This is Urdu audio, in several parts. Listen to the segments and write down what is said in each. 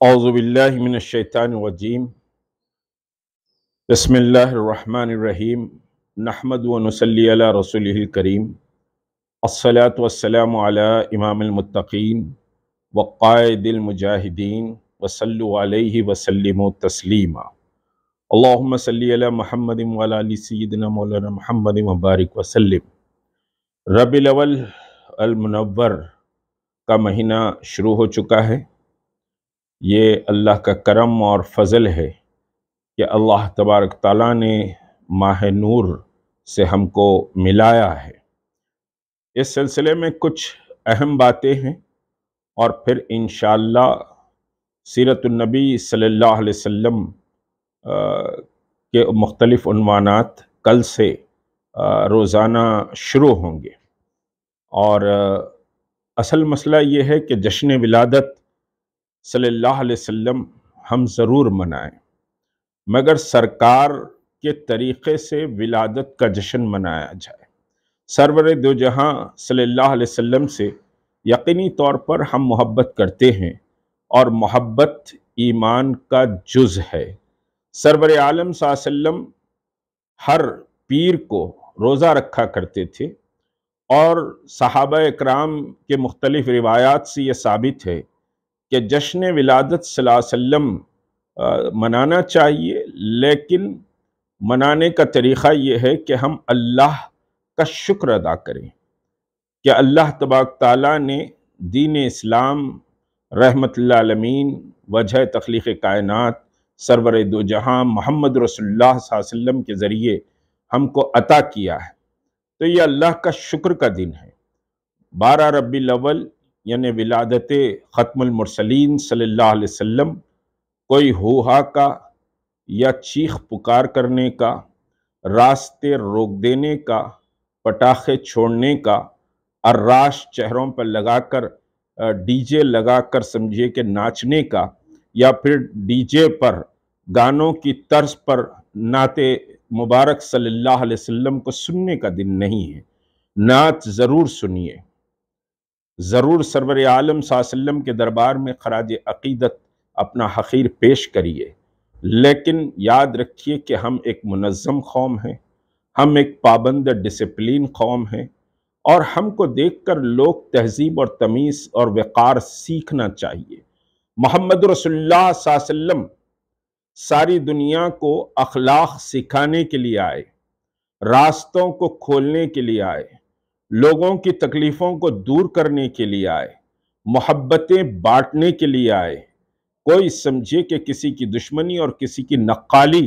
اعوذ باللہ من الشیطان الرجیم بسم اللہ الرحمن الرحیم نحمد و نصلی علی رسولہ الکریم الصلاۃ والسلام علی امام المتقین وقائد المجاہدین وصلوا علیہ وسلموا تسلیما اللہم صلی علی محمد وعلی آل سیدنا مولانا محمد وبارک وسلم۔ ربیع الاول المنور کا مہینہ شروع ہو چکا ہے۔ یہ اللہ کا کرم اور فضل ہے کہ اللہ تبارک تعالیٰ نے ماہ نور سے ہم کو ملایا ہے۔ اس سلسلے میں کچھ اہم باتیں ہیں اور پھر انشاءاللہ سیرت النبی صلی اللہ علیہ وسلم کے مختلف عنوانات کل سے روزانہ شروع ہوں گے۔ اور اصل مسئلہ یہ ہے کہ جشن ولادت صلی اللہ علیہ وسلم ہم ضرور منائیں، مگر سرکار کے طریقے سے ولادت کا جشن منایا جائے۔ سرور دو جہاں صلی اللہ علیہ وسلم سے یقینی طور پر ہم محبت کرتے ہیں اور محبت ایمان کا جز ہے۔ سرور عالم صلی اللہ علیہ وسلم ہر پیر کو روزہ رکھا کرتے تھے، اور صحابہ اکرام کے مختلف روایات سے یہ ثابت ہے کہ جشن ولادت صلی اللہ علیہ وسلم منانا چاہیے، لیکن منانے کا طریقہ یہ ہے کہ ہم اللہ کا شکر ادا کریں کہ اللہ تبارک تعالیٰ نے دین اسلام رحمت للعالمین وجہ تخلیق کائنات سرور دو جہاں محمد رسول اللہ صلی اللہ علیہ وسلم کے ذریعے ہم کو عطا کیا ہے۔ تو یہ اللہ کا شکر کا دن ہے۔ 12 ربیع الاول یعنی ولادت ختم المرسلین صلی اللہ علیہ وسلم کوئی ہوہا کا یا چیخ پکار کرنے کا، راستے روک دینے کا، پٹاخے چھوڑنے کا، اراش چہروں پر لگا کر ڈی جے لگا کر سمجھیے کہ ناچنے کا، یا پھر ڈی جے پر گانوں کی طرز پر نعت مبارک صلی اللہ علیہ وسلم کو سننے کا دن نہیں ہے۔ نعت ضرور سنیے، ضرور سرور عالم صلی اللہ علیہ وسلم کے دربار میں خراج عقیدت اپنا حقیر پیش کریے، لیکن یاد رکھیے کہ ہم ایک منظم قوم ہیں، ہم ایک پابند ڈسپلین قوم ہیں، اور ہم کو دیکھ کر لوگ تہذیب اور تمیز اور وقار سیکھنا چاہیے۔ محمد رسول اللہ صلی اللہ علیہ وسلم ساری دنیا کو اخلاق سکھانے کے لیے آئے، راستوں کو کھولنے کے لیے آئے، لوگوں کی تکلیفوں کو دور کرنے کے لیے آئے، محبتیں بانٹنے کے لیے آئے۔ کوئی سمجھے کہ کسی کی دشمنی اور کسی کی نقالی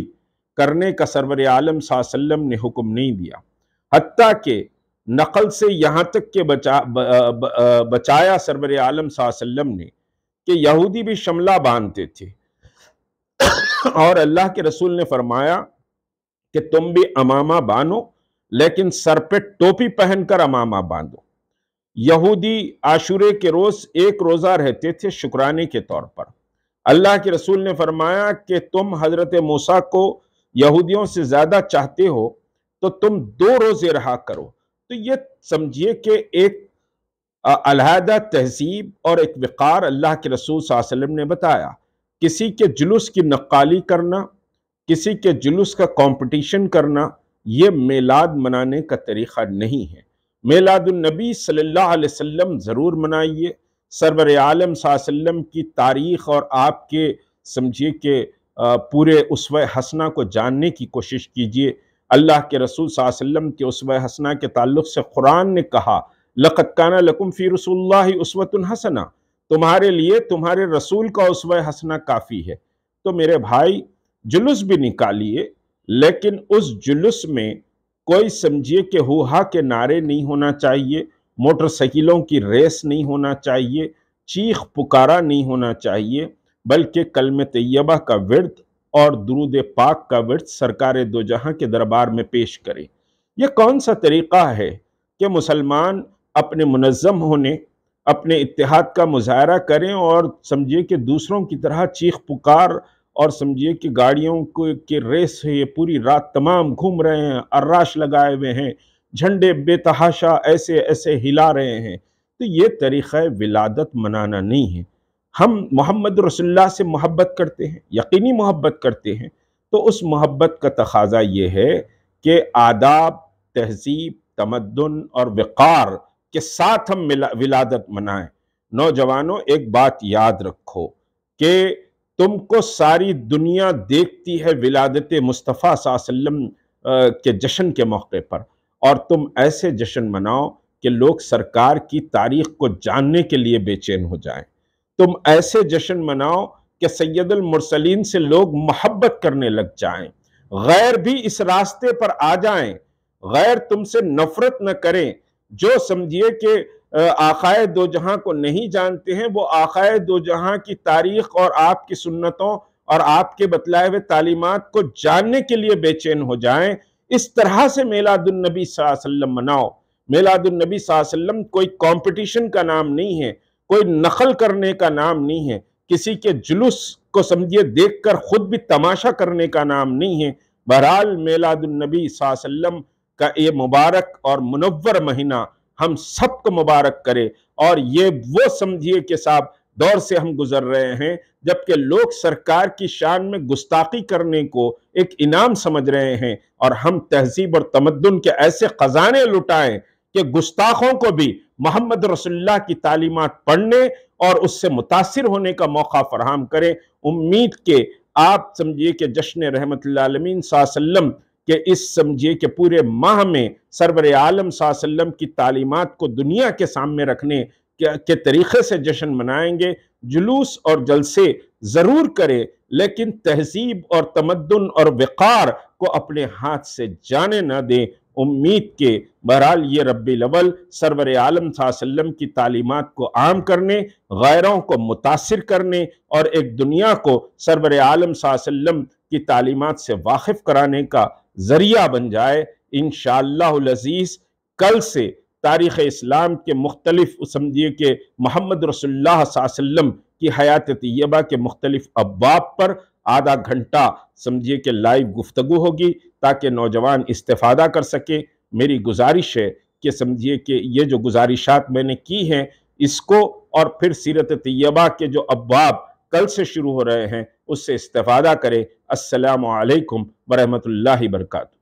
کرنے کا سرور عالم صلی اللہ علیہ وسلم نے حکم نہیں دیا، حتیٰ کہ نقل سے یہاں تک کہ بچایا سرور عالم صلی اللہ علیہ وسلم نے کہ یہودی بھی شملہ باندھتے تھے، اور اللہ کے رسول نے فرمایا کہ تم بھی امامہ باندھو، لیکن سر پہ ٹوپی پہن کر امامہ باندھو۔ یہودی عاشورے کے روز ایک روزہ رہتے تھے شکرانے کے طور پر۔ اللہ کے رسول نے فرمایا کہ تم حضرت موسیٰ کو یہودیوں سے زیادہ چاہتے ہو تو تم 2 روزے رہا کرو۔ تو یہ سمجھیے کہ ایک علیحدہ تہذیب اور ایک وقار اللہ کے رسول صلی اللہ علیہ وسلم نے بتایا۔ کسی کے جلوس کی نقالی کرنا، کسی کے جلوس کا کمپٹیشن کرنا، یہ میلاد منانے کا طریقہ نہیں ہے۔ میلاد النبی صلی اللہ علیہ وسلم ضرور منائیے، سرور عالم صلی اللہ علیہ وسلم کی تاریخ اور آپ کے سمجھیے کہ پورے اسوہ حسنہ کو جاننے کی کوشش کیجیے۔ اللہ کے رسول صلی اللہ علیہ وسلم کے اسوہ حسنہ کے تعلق سے قرآن نے کہا لَقَدْ كَانَ لَكُمْ فِي رَسُولِ اللَّهِ أُسْوَةٌ حَسَنَةٌ، تمہارے لیے تمہارے رسول کا اسوہ حسنہ کافی ہے۔ تو میرے بھائی جلوس بھی نکالیے، لیکن اس جلوس میں کوئی سمجھیے کہ ہوہا کے نعرے نہیں ہونا چاہیے، موٹر سائیکلوں کی ریس نہیں ہونا چاہیے، چیخ پکارا نہیں ہونا چاہیے، بلکہ کلمہ طیبہ کا ورد اور درود پاک کا ورد سرکار دو جہاں کے دربار میں پیش کرے۔ یہ کون سا طریقہ ہے کہ مسلمان اپنے منظم ہونے، اپنے اتحاد کا مظاہرہ کریں اور سمجھیے کہ دوسروں کی طرح چیخ پکار اور سمجھیے کہ گاڑیوں کی ریس ہے، یہ پوری رات تمام گھوم رہے ہیں، اراش لگائے ہوئے ہیں، جھنڈے بے تحاشا ایسے ایسے ہلا رہے ہیں۔ تو یہ طریقہ ولادت منانا نہیں ہے۔ ہم محمد رسول اللہ سے محبت کرتے ہیں، یقینی محبت کرتے ہیں، تو اس محبت کا تقاضا یہ ہے کہ آداب، تہذیب، تمدن اور وقار کے ساتھ ہم ولادت منائیں۔ نوجوانوں ایک بات یاد رکھو کہ تم کو ساری دنیا دیکھتی ہے ولادت مصطفیٰ صلی اللہ علیہ وسلم کے جشن کے موقع پر، اور تم ایسے جشن مناؤ کہ لوگ سرکار کی تاریخ کو جاننے کے لیے بے چین ہو جائیں۔ تم ایسے جشن مناؤ کہ سید المرسلین سے لوگ محبت کرنے لگ جائیں، غیر بھی اس راستے پر آ جائیں، غیر تم سے نفرت نہ کریں۔ جو سمجھیے کہ آقائے دو جہاں کو نہیں جانتے ہیں، وہ آقائے دو جہاں کی تاریخ اور آپ کی سنتوں اور آپ کے بتلائے ہوئے تعلیمات کو جاننے کے لیے بے چین ہو جائیں۔ اس طرح سے میلاد النبی صلی اللہ علیہ وسلم مناؤ۔ میلاد النبی صلی اللہ علیہ وسلم کوئی کمپٹیشن کا نام نہیں ہے، کوئی نقل کرنے کا نام نہیں ہے، کسی کے جلوس کو سمجھیے دیکھ کر خود بھی تماشا کرنے کا نام نہیں ہے۔ بہرحال میلاد النبی صلی اللہ علیہ وسلم کا یہ مبارک اور منور مہینہ ہم سب کو مبارک کرے، اور یہ وہ سمجھیے کہ صاحب دور سے ہم گزر رہے ہیں جبکہ لوگ سرکار کی شان میں گستاخی کرنے کو ایک انعام سمجھ رہے ہیں، اور ہم تہذیب اور تمدن کے ایسے خزانے لٹائیں کہ گستاخوں کو بھی محمد رسول اللہ کی تعلیمات پڑھنے اور اس سے متاثر ہونے کا موقع فراہم کریں۔ امید کہ آپ سمجھیے کہ جشن رحمت اللہ عالمین صلی اللہ علیہ وسلم کہ اس سمجھیے کہ پورے ماہ میں سرور عالم صلی اللہ علیہ وسلم کی تعلیمات کو دنیا کے سامنے رکھنے کے طریقے سے جشن منائیں گے۔ جلوس اور جلسے ضرور کریں، لیکن تہذیب اور تمدن اور وقار کو اپنے ہاتھ سے جانے نہ دیں۔ امید کے بہرحال یہ ربیع الاول سرور عالم صلی اللہ علیہ وسلم کی تعلیمات کو عام کرنے، غیروں کو متاثر کرنے اور ایک دنیا کو سرور عالم صلی اللہ علیہ وسلم کی تعلیمات سے واقف کرانے کا ذریعہ بن جائے۔ انشاءاللہ العزیز کل سے تاریخ اسلام کے مختلف سمجھیے کہ محمد رسول اللہ صلی اللہ علیہ وسلم کی حیات طیبہ کے مختلف ابواب پر آدھا گھنٹہ سمجھیے کہ لائیو گفتگو ہوگی تاکہ نوجوان استفادہ کر سکے۔ میری گزارش ہے کہ سمجھیے کہ یہ جو گزارشات میں نے کی ہیں اس کو، اور پھر سیرت طیبہ کے جو ابواب کل سے شروع ہو رہے ہیں اس سے استفادہ کرے۔ السلام علیکم ورحمۃ اللہ وبرکاتہ۔